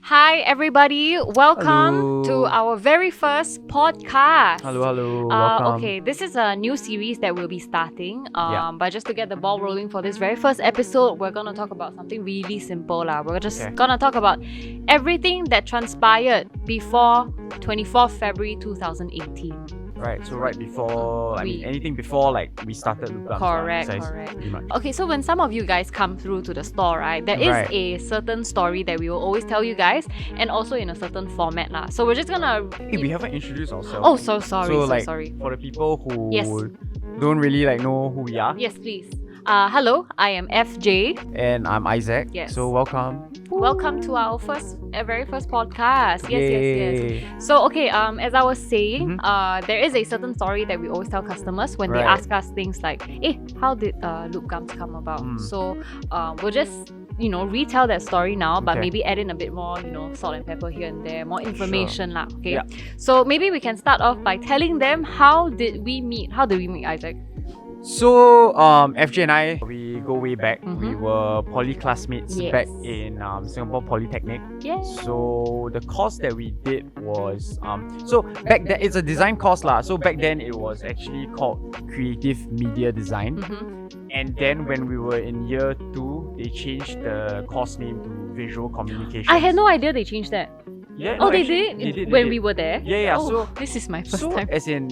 Hi, everybody. Welcome Hello. to our very first podcast. Hello, welcome. Okay, this is a new series that we'll be starting. Yeah. But just to get the ball rolling for this very first episode, we're gonna talk about something really simple. We're just Okay. gonna talk about everything that transpired before 24th February 2018. Right, so right before, We- anything before we started Loop Garms, Correct, besides correct. pretty much. Okay, so when some of you guys come through to the store, right, there is Right. a certain story that we will always tell you guys, and also in a certain format lah. So we're just gonna. Hey, we haven't introduced ourselves. Oh, so sorry, So, so like, sorry. For the people who Yes. don't really know who we are, Yes, please. Hello, I am FJ. and I'm Isaac. Yes. So welcome. Welcome to our very first podcast. Yes, yes, yes. Yay. So okay, as I was saying, Mhm. there is a certain story that we always tell customers when they Right. ask us things like, how did Loop Garms come about? So we'll just retell that story now, but Okay. maybe add in a bit more, salt and pepper here and there, more information lah. Okay. Yeah. So maybe we can start off by telling them how did we meet? How did we meet, Isaac? So, FJ and I, we go way back. We Mhm. were poly classmates Yes. back in Singapore Polytechnic. Yeah. So the course that we did was so back then it's a design course lah. So back then it was actually called Creative Media Design. And then when we were in year 2, they changed the course name to Visual Communication. I had no idea they changed that. Yeah. Oh, no, they actually, did? they When did. we were there? Yeah, yeah. Oh, So this is my first so time. as in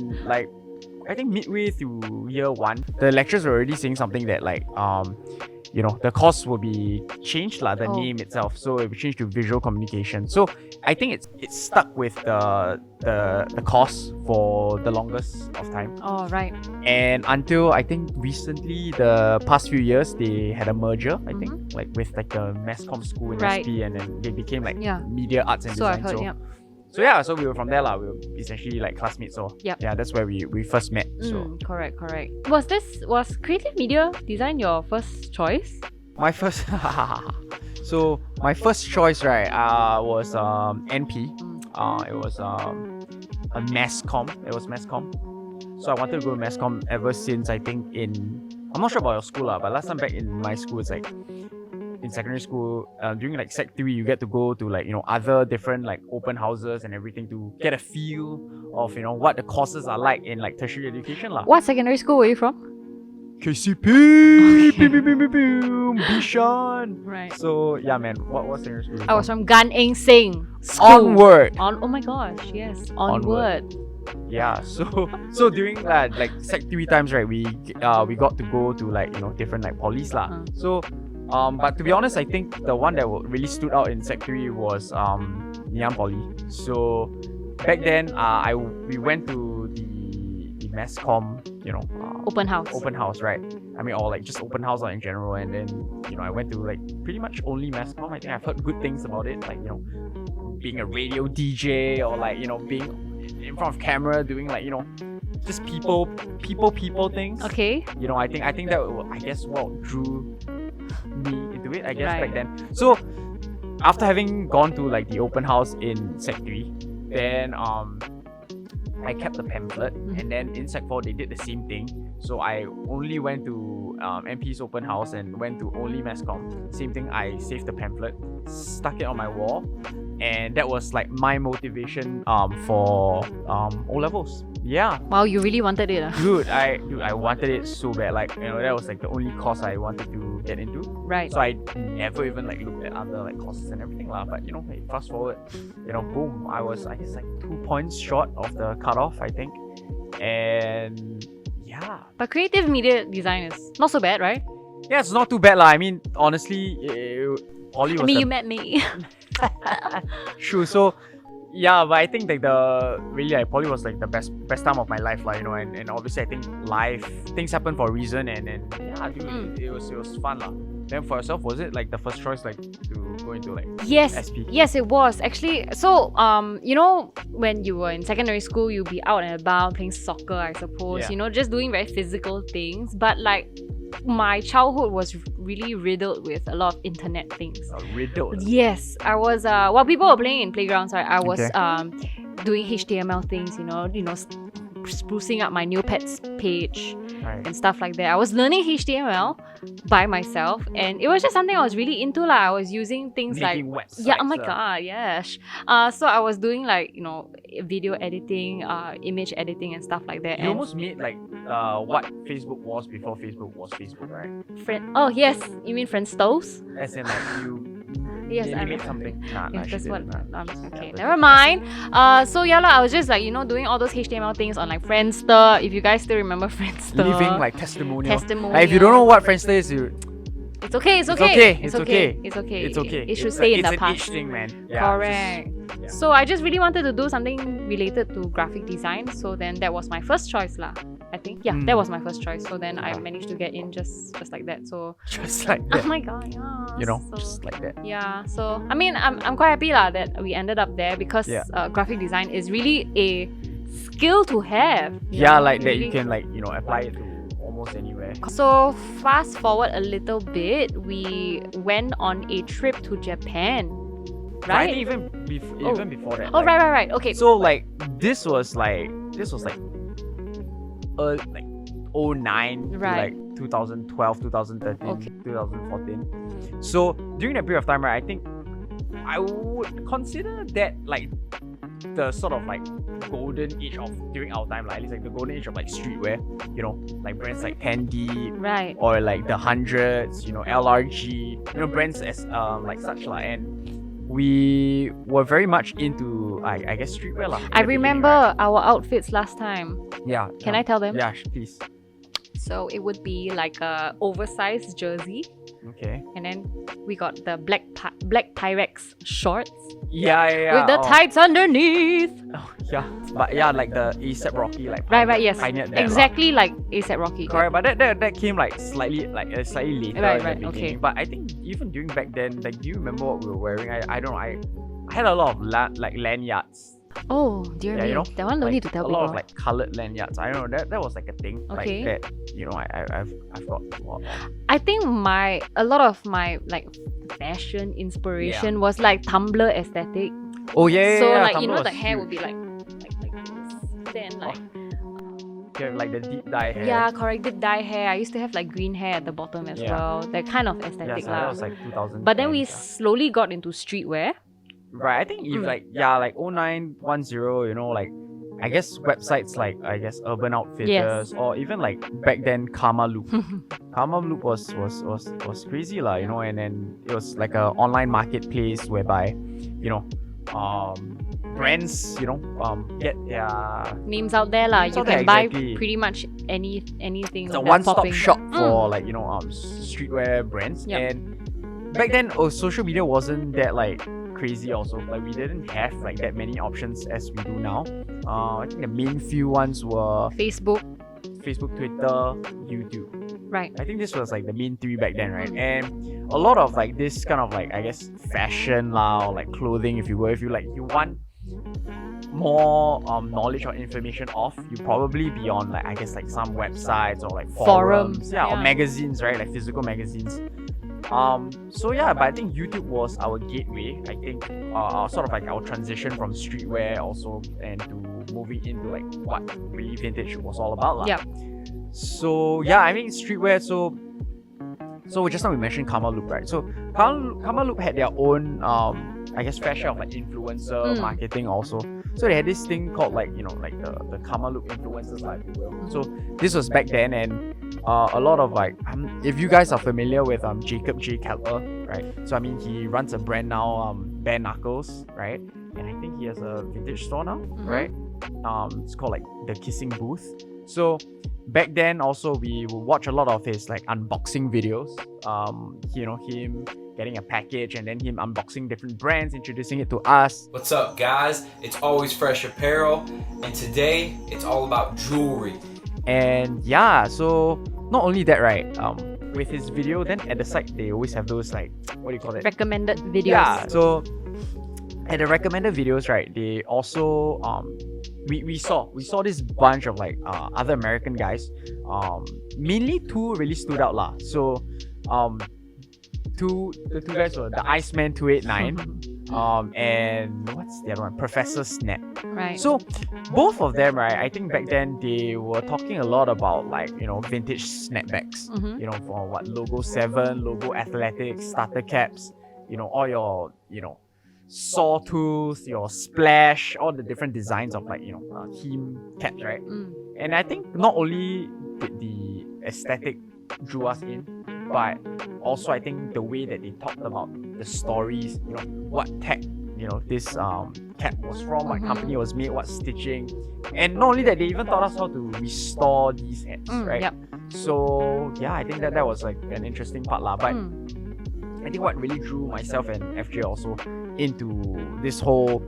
I think midway through year 1, the lecturers were already saying something that the course will be changed the Oh. name itself. So it will change to Visual Communication. So I think it's stuck with the course for the longest of time. Oh, right. And until I think recently, the past few years, they had a merger, I think, with the Masscom school in Right. SP, and then they became Yeah. Media Arts and So Design. I've heard, yeah. So we were from there we were essentially classmates. So Yep. yeah, that's where we first met. So Correct. Was creative media design your first choice? my first my first choice was NP. It was a Masscom. It was Masscom. So I wanted to go to Masscom ever since I'm not sure about your school but last time back in my school it's in secondary school, during Sec 3, you get to go to other different open houses and everything to get a feel of what the courses are like in tertiary education lah. What secondary school were you from? KCP, Bishan. Right. So yeah, man, what secondary school? I was from Gan Eng Seng School. Onward. Oh my gosh, yes. Onward. Yeah, so during Sec 3 times, we got to go to different polys lah. So but to be honest, I think the one that really stood out in Sec 3 was Ngee Poly. So back then we went to the Masscom, Open house. open house, right? I mean, or just open house in general, and then I went to pretty much only Masscom. I think I've heard good things about it, being a radio DJ or being in front of camera doing just people things. Okay. I think that what drew me into it, I guess, Right. back then. So after having gone to the open house in Sec 3, then I kept the pamphlet, and then in Sec 4 they did the same thing. So I only went to MP's open house and went to only Masscom. Same thing, I saved the pamphlet, stuck it on my wall, and that was my motivation for O levels. Yeah. Wow, you really wanted it. Dude, I wanted it so bad. That was the only course I wanted to get into. Right. So I never even looked at other courses and everything lah. But fast forward, boom, I was 2 points short of the cutoff, I think. And yeah. But creative media design is not so bad, right? Yeah, it's not too bad lah. I mean, honestly, Poly was you met me. true. So yeah, but I think Poly was the best time of my life lah, and obviously I think things happen for a reason, and yeah, dude, it was fun lah. Then for yourself, was it the first choice to go into Yes. SP? Yes, it was actually. So when you were in secondary school, you'll be out and about playing soccer, I suppose. Yeah. Just doing very physical things. But my childhood was really riddled with a lot of internet things. Riddled. Yes, I was. While people were playing in playgrounds, right, I was Okay. doing HTML things. Sprucing up my Neopets page Right. and stuff like that. I was learning HTML, by myself, and it was just something I was really into. I was using things Making like websites. yeah, oh my god, yes. So I was doing like video editing, image editing, and stuff like that. You and almost made like what Facebook was before Facebook was Facebook, right? Oh yes, you mean Friendstos? As in like you. Yes, you I made something. Nah, Yes, she that's what. didn't, nah. Okay, Yeah, never mind. So yeah, I was just like doing all those HTML things on like Friendster. If you guys still remember Friendster, Leaving like testimonial. testimonial. Like, if you don't know what Friendster is, it's okay. It's It's okay. okay, It's it's okay. okay. It's okay. it's okay. It should It's stay in it's the an past. itch thing, man. Yeah, Correct. yeah. So I just really wanted to do something related to graphic design. So then that was my first choice lah. I think that was my first choice. So then I managed to get in just like that. So Just like oh that. my god, yeah. So, Just like that. yeah. So I mean, I'm quite happy lah that we ended up there because Yeah. graphic design is really a skill to have. Yeah, like that really. you can like apply it to almost anywhere. So fast forward a little bit, we went on a trip to Japan, But I right? think even before that. Oh like, right. Okay. So like this was like like 09 to Right. like 2012, 2013, Okay. 2014. So during that period of time, right, I think I would consider that like the sort of like golden age of during our time, like at least like the golden age of like streetwear, like brands like Tandy right. or like the Hundreds, LRG, brands as like such lah. And we were very much into I guess streetwear lah. I remember our outfits last time. Yeah. Can I tell them? Yeah, please. So it would be like a oversized jersey, Okay. and then we got the black Pyrex shorts Yeah. with the tights underneath. Oh, yeah. But yeah, like the A$AP Rocky, like Right. Yes. pioneered that lah. Exactly like A$AP Rocky. Correct, but that came like slightly later Right, in the right, beginning. okay. But I think even during back then, like, do you remember what we were wearing? I don't know. I had a lot of lanyards. Oh dear Yeah, me, that one don't like, need to tell a lot people. of like colored lanyards. I don't know. That was like a thing. Okay. Like that. I've got a lot of. I think a lot of my like fashion inspiration was like Tumblr aesthetic. Oh yeah. So yeah, like Tumblr the was hair would huge. be like this. Then like Yeah, like the deep dye hair. yeah, correct. Did dye hair. I used to have like green hair at the bottom as Yeah. well. That kind of Yeah, aesthetic so that lah. was like 2000. But then we slowly got into streetwear. Right, I think if like 0910, like I guess websites like Urban Outfitters or even like back then Karmaloop. Karmaloop was crazy lah, and then it was like a online marketplace whereby, brands, get their Names out there lah. Names You out there, can buy exactly. pretty much anything. it's a that's one-stop popping. shop for like streetwear brands. Yep. And back then social media wasn't that like crazy also. Like we didn't have like that many options as we do now. I think the main few ones were Facebook. Twitter, YouTube. Right. I think this was like the main three back then, right? And a lot of like this kind of like I guess fashion lah or like clothing, if you want more knowledge or information of, you probably be on like I guess like some websites or like forums, or yeah. magazines, right? Like physical magazines. So yeah, but I think YouTube was our gateway. I think sort of like our transition from streetwear also and to moving into like what really vintage was all about lah. Yeah. So yeah, I mean streetwear. So just now we mentioned Karmaloop, right? So Karmaloop had their own I guess fair share of like influencer marketing also. So they had this thing called like the Karmaloop influencers, like if you will. So this was back then, and a lot of like if you guys are familiar with Jacob J. Keller, right? So I mean he runs a brand now, Bare Knuckles, right? And I think he has a vintage store now, right? It's called like the Kissing Booth. So back then also we would watch a lot of his like unboxing videos. Him getting a package and then him unboxing different brands, introducing it to us. What's up, guys? It's always Fresh Apparel, and today it's all about jewelry. And yeah, so not only that, right? With his video, then at the side they always have those like what do you call it? Recommended videos. Yeah. So at the recommended videos, right? They also we saw this bunch of like other American guys. Mainly two really stood out lah. So the two guys were the Iceman 289. and what's the other one? Professor Snap. Right. So both of them, right? I think back then they were talking a lot about like vintage snapbacks. For what Logo 7, Logo Athletics, starter caps. All your sawtooth, your splash, all the different designs of like team caps, right? And I think not only did the aesthetic drew us in, but also I think the way that they talked about the stories, what tech this cap was from, what company was made, what stitching, and not only that, they even taught us how to restore these hats, right? Yep. So yeah, I think that was like an interesting part lah. But I think what really drew myself and FJ also into this whole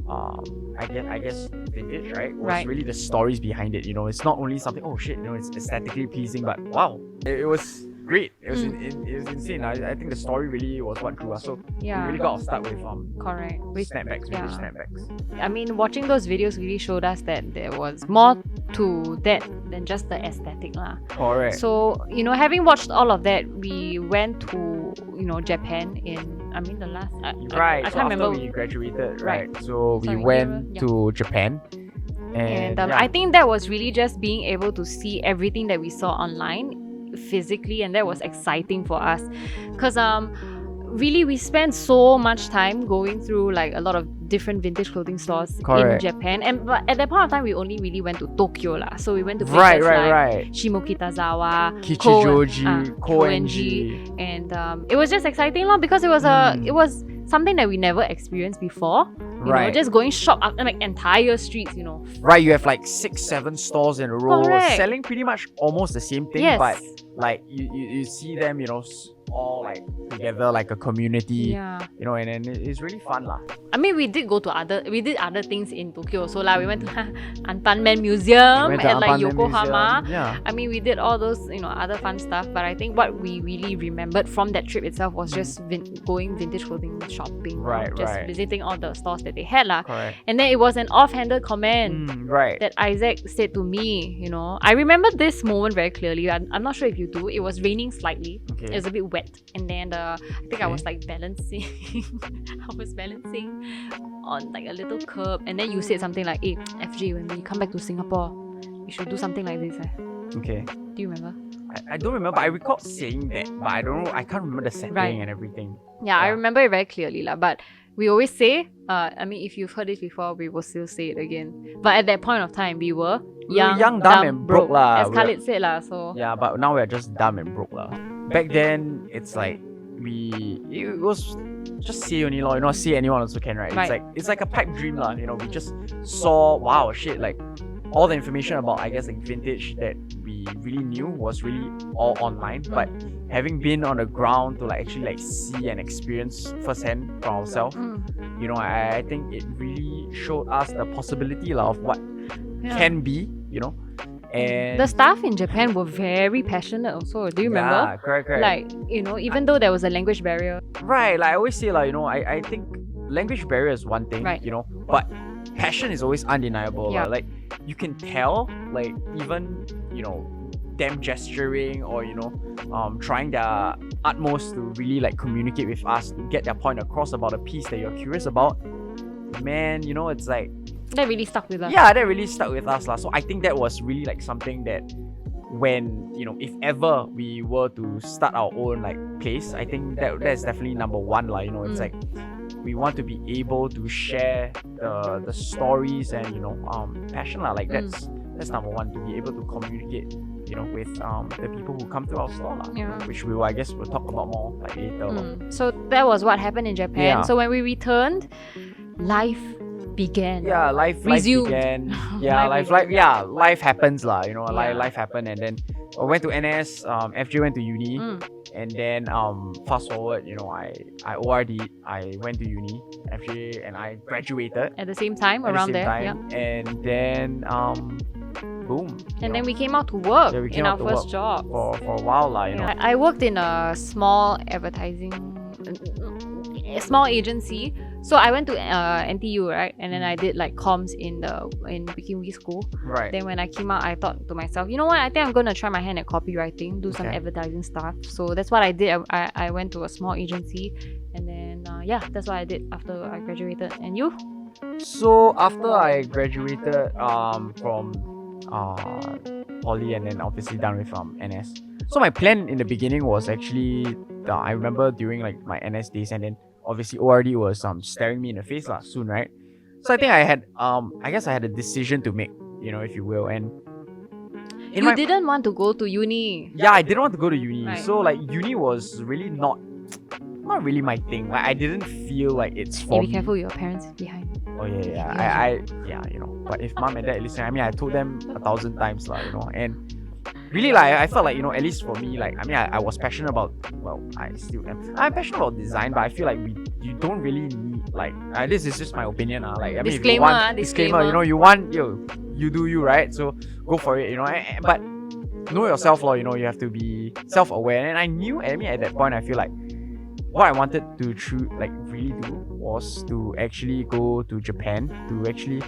I guess vintage, right? Was really the stories behind it. It's not only something, oh shit, it's aesthetically pleasing, but wow, it was great. It was it was insane. I think the story really was what drew us. So we really got our start with correct. With snapbacks, vintage snapbacks. I mean, watching those videos really showed us that there was more to that than just the aesthetic lah. Correct. So having watched all of that, we went to Japan in the last I so can't remember. After we graduated, right? So we went to Japan. And I think that was really just being able to see everything that we saw online physically, and that was exciting for us because really we spent so much time going through like a lot of different vintage clothing stores in Japan, but at that point of time we only really went to Tokyo lah. So we went to places like Shimokitazawa, Kichijoji, Koenji, and it was just exciting lah because it was it was something that we never experienced before. Just going shop up like entire streets, Right, you have like 6-7 stores in a row selling pretty much almost the same thing, but like you see them, all like together like a community, and then it's really fun lah. I mean, we did other things in Tokyo, so like we went to Anpanman Museum and like Yokohama. I mean, we did all those other fun stuff, but I think what we really remembered from that trip itself was just going vintage clothing shopping, just visiting all the stores that they had lah. And then it was an offhanded comment that Isaac said to me. I remember this moment very clearly. I'm not sure if you do. It was raining slightly. It was a bit wet, and then I think I was like balancing I was balancing on like a little curb, and then you said something like, hey FJ, when we come back to Singapore we should do something like this. Okay. Do you remember? I don't remember. I recall saying that, but I don't know. I can't remember the setting and everything. Yeah, I remember it very clearly lah. But we always say, I mean, if you've heard it before, we will still say it again. But at that point of time, we were young, dumb and broke lah. As Khalid said lah. So yeah, but now we're just dumb and broke lah. Back then, it's like it was just say only law, see anyone also can, right? It's like a pipe dream lah. We just saw, wow, shit, like all the information about, I guess, like vintage that we really knew was really all online, but having been on the ground to like actually like see and experience firsthand for ourselves, I think it really showed us the possibility of what can be, And the staff in Japan were very passionate also. Do you remember? Yeah, correct. Like, even though there was a language barrier. Right, like I always say, like, I think language barrier is one thing, but passion is always undeniable. Yeah. Like, you can tell, like, even, them gesturing or, trying their utmost to really, like, communicate with us, to get their point across about a piece that you're curious about. Man, it's like, that really stuck with us. Yeah, that really stuck with us lah. So I think that was really like something that when, if ever we were to start our own like place, I think that's definitely number one lah. It's like we want to be able to share the stories and passion lah. Like that's number one, to be able to communicate with the people who come to our store lah. Which we will, I guess, we'll talk about more like later. So that was what happened in Japan. So when we returned, life began. Yeah, life began. Yeah, life happens lah. Life happened, and then I went to NS. FJ went to uni, and then fast forward, I ORD. I went to uni. FJ and I graduated at the same time, around there. And then boom. And then we came out to work in our first job for a while lah. I worked in a small small agency. So I went to NTU, right? And then I did like comms in Wiki school. Right. Then when I came out, I thought to myself, you know what? I think I'm gonna try my hand at copywriting, do some advertising stuff. So that's what I did. I went to a small agency, And then yeah, that's what I did after I graduated. And you? So after I graduated from poly and then obviously done with NS. So my plan in the beginning was actually I remember during like my NS days, and then obviously ORD was staring me in the face soon, right? So I think I had I guess I had a decision to make, if you will. And you didn't want to go to uni. Yeah, I didn't want to go to uni. Right. So like uni was really not really my thing. Like I didn't feel like it's for Be me. careful, your parents behind. Oh yeah. I but if mom and dad listen, I mean I told them 1,000 times and really like I felt like at least for me, like I mean I was passionate about, well, I still am. I'm passionate about design, but I feel like you don't really need like this is just my opinion, like I mean if you want disclaimer, you want you do you, right? So go for it, but know yourself, you have to be self-aware. And I knew, I mean at that point I feel like what I wanted to really do was to actually go to Japan to actually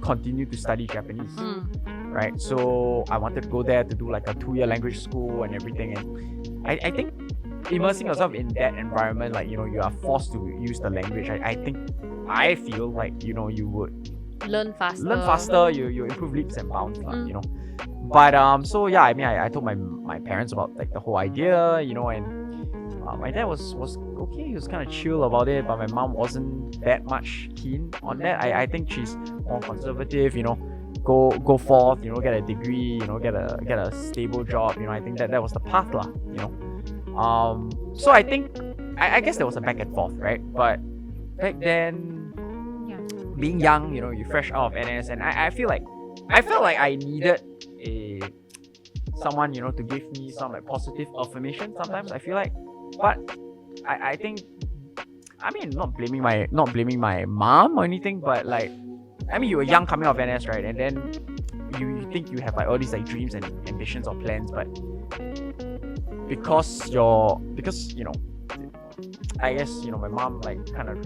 continue to study Japanese. Right, so I wanted to go there to do like a 2-year language school and everything. And I think immersing yourself in that environment, like you are forced to use the language. I feel like you would learn faster. You improve leaps and bounds, But so yeah, I mean I told my parents about like the whole idea, and my dad was okay. He was kind of chill about it, but my mom wasn't that much keen on that. I think she's more conservative, go forth, get a degree, get a stable job. I think that was the path, So I think I guess there was a back and forth, right? But back then, being young, you fresh out of NS, and I felt like I needed someone, to give me some like positive affirmation. Sometimes I feel like, but I think, I mean, not blaming my mom or anything, but like, I mean, you were young coming out of NS, right? And then you think you have like all these like dreams and ambitions or plans, but because I guess my mom like kind of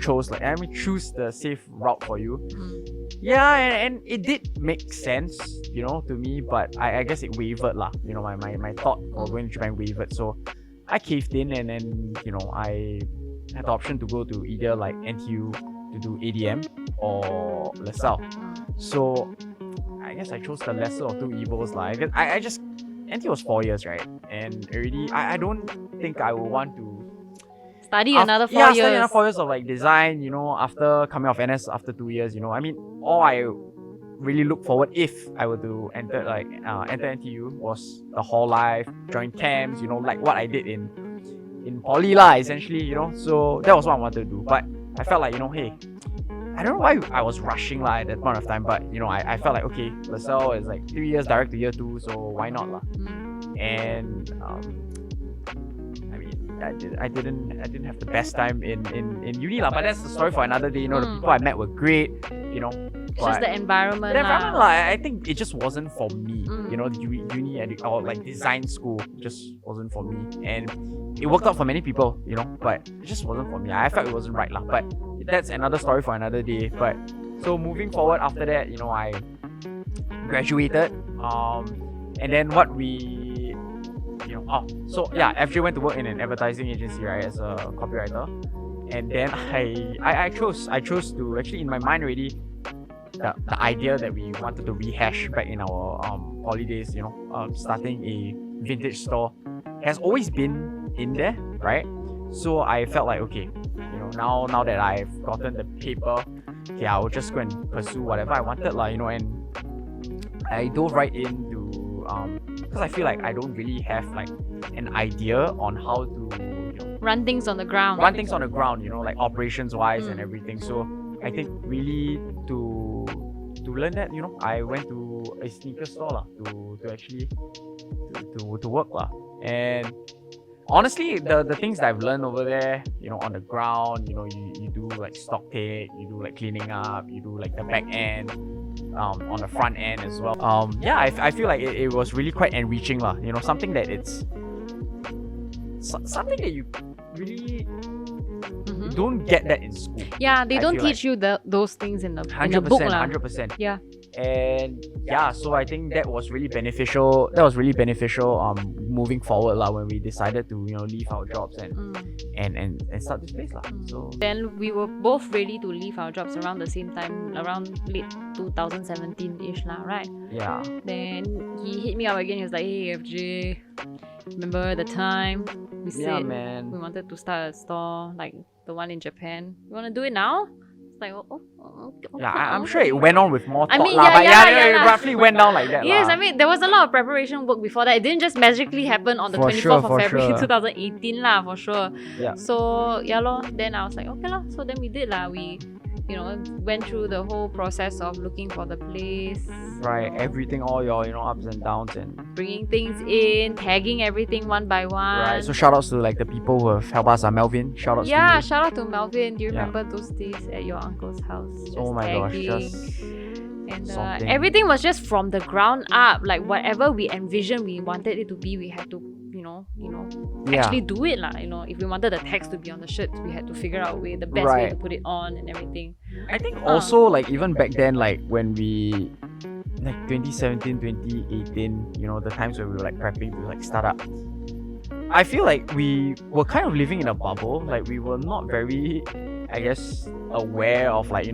choose the safe route for you. Yeah, and it did make sense, to me, but I guess it wavered my thought for going to Japan wavered. So I caved in, and then I had the option to go to either like NTU to do ADM or LaSalle. So I guess I chose the lesser of two evils. I just NTU was 4 years, right? And already I don't think I would want to study another 4 years. Study another 4 years of like design, after coming off NS after 2 years, I mean, all I really look forward if I were to enter NTU was the hall life, join camps, like what I did in poly essentially, so that was what I wanted to do. But I felt like, hey, I don't know why I was rushing at that point of time, but I felt like, okay, LaSalle is like 3 years direct to year 2, so why not And I mean, I didn't have the best time in uni but that's the story for another day. The people I met were great, It's just the environment. I think it just wasn't for me. The uni or like design school just wasn't for me, and it worked out for many people, but it just wasn't for me. I felt it wasn't right but that's another story for another day. But so moving forward after that, I graduated, and then what we FJ went to work in an advertising agency, right, as a copywriter. And then I chose to actually, in my mind already, the idea that we wanted to rehash back in our holidays, starting a vintage store has always been in there, right? So I felt like, okay, now that I've gotten the paper, okay, I'll just go and pursue whatever I wanted, and I dove right into because I feel like I don't really have like an idea on how to run things on the ground, like operations wise and everything. So I think really to learn that, I went to a sneaker store to actually to work and honestly the things that I've learned over there, on the ground, you do like stock take, you do like cleaning up, you do like the back end, on the front end as well. I feel like it was really quite enriching something that it's something that you really don't get that in school. Yeah, they don't teach you those things in the book 100%. Yeah. And yeah, so I think that was really beneficial. Moving forward when we decided to leave our jobs and start this place So then we were both ready to leave our jobs around the same time, around late 2017-ish right? Yeah. Then he hit me up again. He was like, "Hey FJ, remember the time we said we wanted to start a store like the one in Japan? You want to do it now?" Like, yeah, I'm sure it went on with more thought, mean, but it yeah. roughly went down like that. Yes, I mean, there was a lot of preparation work before that. It didn't just magically happen on the 24th of February 2018 for sure. Yeah. So, then I was like, okay so then we did we went through the whole process of looking for the place. Right, everything, all your ups and downs and bringing things in, tagging everything one by one. Right, so shout outs to like the people who have helped us. Melvin, shout outs to you. Shout out to Melvin. Do you remember those days at your uncle's house? Just oh my tagging. gosh, just And everything was just from the ground up. Like whatever we envisioned we wanted it to be, we had to actually do it If we wanted the text to be on the shirts, we had to figure out the best way to put it on and everything. I think also like even back then, like when we 2017, 2018, the times where we were like prepping to like start up, I feel like we were kind of living in a bubble. Like we were not very, I guess, aware of like the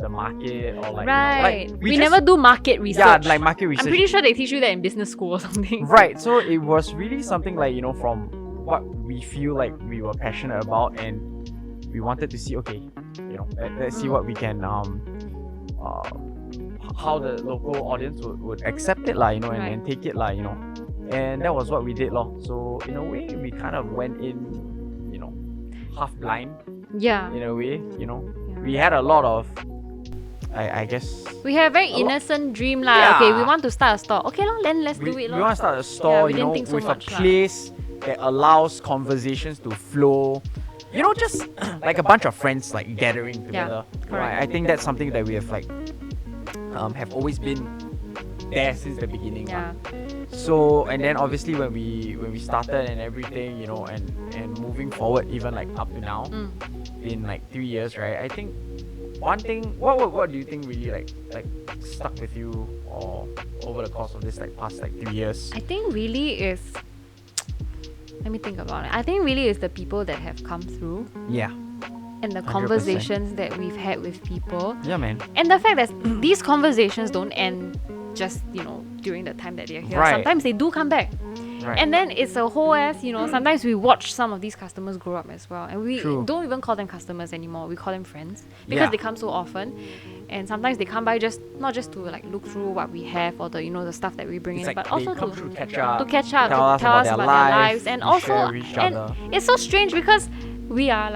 market or like right. We never do market research. Yeah, like market research. I'm pretty sure they teach you that in business school or something. Right. So it was really something like from what we feel like we were passionate about, and we wanted to see let's see what we can how the local audience would accept it and take it and that was what we did So in a way we kind of went in half blind. Yeah. In a way, we had a lot of I guess we have a very innocent dream Okay, we want to start a store. Okay then let's do it We want to start a store, with a place that allows conversations to flow. Just like a bunch of friends like gathering together. Right. I think that's something that we have have always been there since the beginning. Yeah. So and then obviously when we started and everything, and moving forward even like up to now, in like 3 years, right? I think one thing, what do you think really like stuck with you or over the course of this past 3 years? I think really is, let me think about it. I think really is the people that have come through. Yeah. And the 100%. Conversations that we've had with people. Yeah, man. And the fact that these conversations don't end just, during the time that they're here. Right. Sometimes they do come back. Right. And then it's a whole sometimes we watch some of these customers grow up as well. And we True. don't even call them customers anymore. We call them friends. Because they come so often. And sometimes they come by not just to look through what we have or the stuff that we bring in, but also to catch up, to tell us about their lives. And also, and it's so strange because we are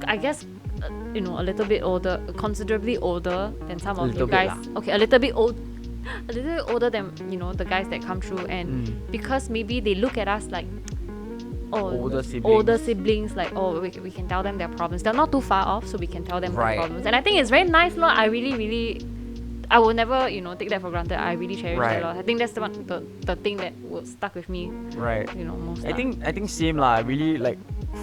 I guess, a little bit older, considerably older than some of you guys. Okay, a little bit older than the guys that come through, and because maybe they look at us like older siblings we can tell them their problems. They're not too far off, so we can tell them their problems. And I think it's very nice I really I will never take that for granted. I really cherish that a lot. I think that's the thing that will stuck with me most. I think same really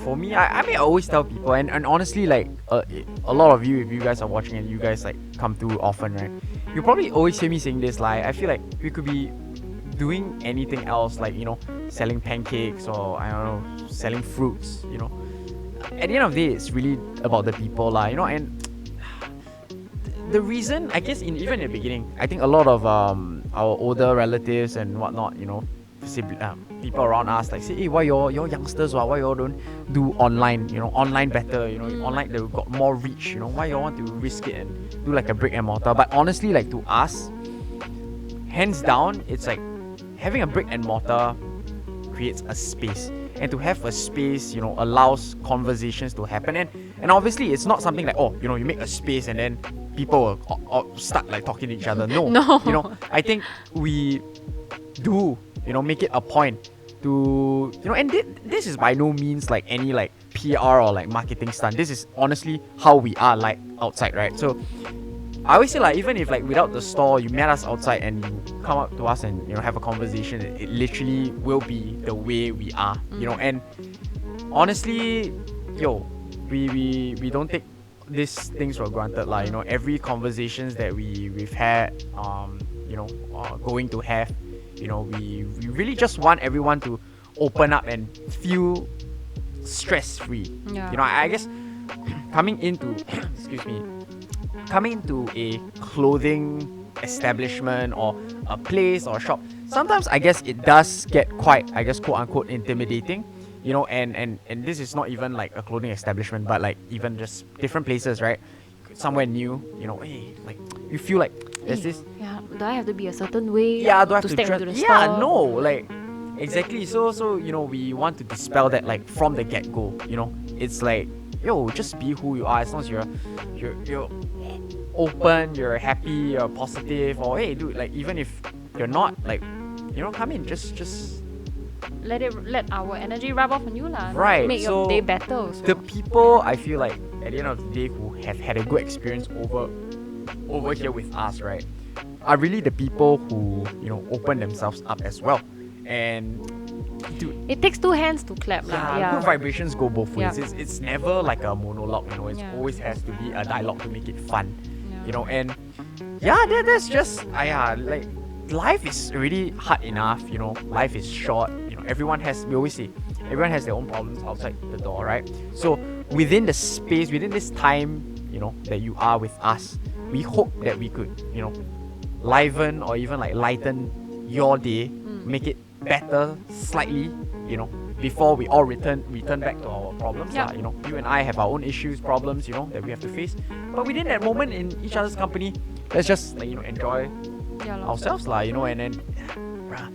for me, I mean I always tell people and honestly a lot of you, if you guys are watching and you guys come through often, right, you probably always hear me saying this I feel like we could be doing anything else selling pancakes or I don't know, selling fruits, at the end of the day it's really about the people and the reason I guess even in the beginning I think a lot of our older relatives and whatnot people around us say, hey, why you're youngsters, why you don't do online, online better, online they've got more reach, why you want to risk it and do a brick and mortar. But honestly to us, hands down, it's having a brick and mortar creates a space, and to have a space allows conversations to happen, and obviously it's not something you make a space and then people will start talking to each other. No. I think we do make it a point to and this is by no means any PR or marketing stunt. This is honestly how we are outside, right? So I always say even if without the store you met us outside and you come up to us and have a conversation, it literally will be the way we are, and honestly we don't take these things for granted, like, you know, every conversations that we've had, you know, going to have, you know, we really just want everyone to open up and feel stress-free. Yeah. You know, I guess coming into coming into a clothing establishment or a place or shop, sometimes I guess it does get quite, I guess, quote unquote, intimidating, you know, and this is not even like a clothing establishment, but like even just different places, right? Somewhere new, you know, hey, like you feel like there's this. Yeah, do I have to be a certain way? Yeah, do I have to to step dress? into the Yeah, store? no, like exactly. So you know, we want to dispel that like from the get go. You know, it's like, yo, just be who you are. As long as you're open, you're happy, you're positive, or hey, dude, like even if you're not, like, you know, come in, just let our energy rub off on you lah. Right, Make so your day better also. the people, I feel like at the end of the day, who have had a good experience over here with us, right, are really the people who, you know, open themselves up as well. And dude, It takes two hands to clap lah. yeah, good vibrations go both ways. Yeah. It's never like a monologue, you know. It Yeah. always has to be a dialogue to make it fun, Yeah. you know. And yeah, that's just like life is already hard enough, you know. Life is short, you know. We always say, everyone has their own problems outside the door, right? So within the space, within this time, you know, that you are with us, we hope that we could, you know, liven or even like lighten your day, make it better slightly, you know, before we all return back to our problems. Yeah. You know, you and I have our own issues, problems, you know, that we have to face. But within that moment in each other's company, let's just, like, you know, enjoy Yeah lor. ourselves lah, you know. And then bruh,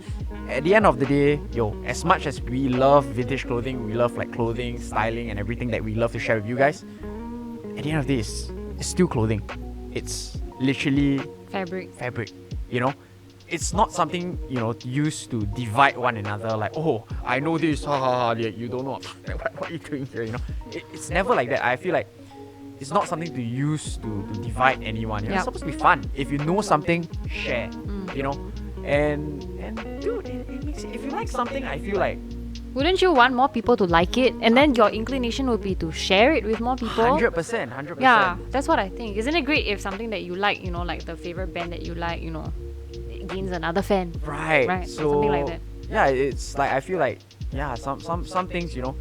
at the end of the day, yo, as much as we love vintage clothing, we love like clothing, styling, and everything that we love to share with you guys, at the end of the day, it's still clothing. It's literally fabric, you know. It's not something, you know, used to divide one another, like, oh, I know this, you don't know, what are you doing here, you know. It's never like that. I feel like it's not something to use to divide anyone, you know. It's supposed to be fun. If you know something, share, you know. And dude, it makes it, if you like something, I feel like Wouldn't you want more people to like it? And then your inclination would be to share it with more people? 100%. Yeah, that's what I think. Isn't it great if something that you like, you know, like the favorite band that you like, you know, it gains another fan? Right. So something like that. yeah, it's like, I feel like, yeah, some things, you know,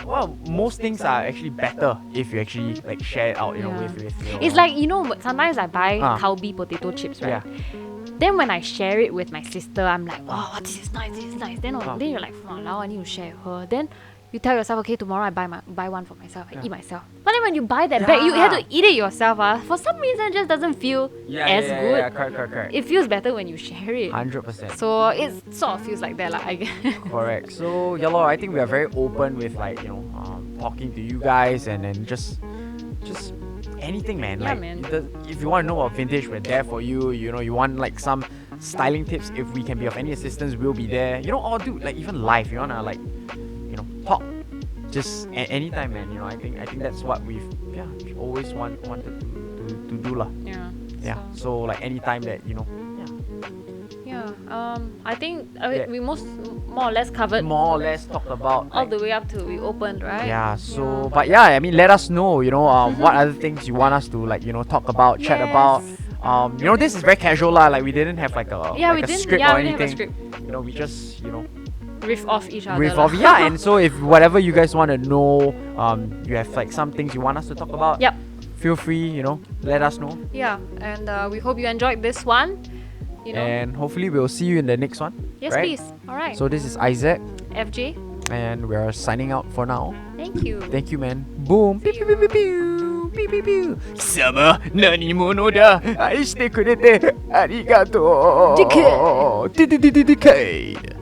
well, most things are actually better if you actually like share it out, you know, Yeah. with your... It's like, you know, sometimes I buy Calbee potato chips, right? Yeah. Then when I share it with my sister, I'm like, oh, this is nice. Then you're like, wow, I need to share with her. Then you tell yourself, okay, tomorrow I buy one for myself, I eat myself. But then when you buy that bag, you have to eat it yourself. For some reason, it just doesn't feel good. Yeah, correct. It feels better when you share it. 100%. So it sort of feels like that, like, I guess. Correct. So yeah, lor, I think we are very open with, like, you know, talking to you guys, and then just anything, man. Yeah, Like, man. if you want to know about vintage, we're there for you. You know, you want like some styling tips, if we can be of any assistance, we'll be there. You know, or dude, like even live, you wanna like, you know, talk just anytime, man. You know, I think that's what we've always wanted to do lah. Yeah. So like anytime that, you know, I think we more or less covered talked about all like, the way up to we opened, right? yeah. So but yeah, I mean, let us know, you know, what other things you want us to, like, you know, talk about, chat about. You know, this is very casual lah. Like, we didn't have like a script or we didn't anything. have a script. You know, we just, you know, Riff off each other. riff off. Yeah, and so if whatever you guys want to know, you have like some things you want us to talk about. Yep. Feel free, you know, let us know. Yeah, and we hope you enjoyed this one. You know. And hopefully we'll see you in the next one. Yes, right? please. All right. So this is Isaac, FJ, and we are signing out for now. thank you. Thank you, man. Boom. See Pew, pew, pew, pew, pew, pew, pew. Sama nani mono da aishite kurete arigato. Decade. Decade.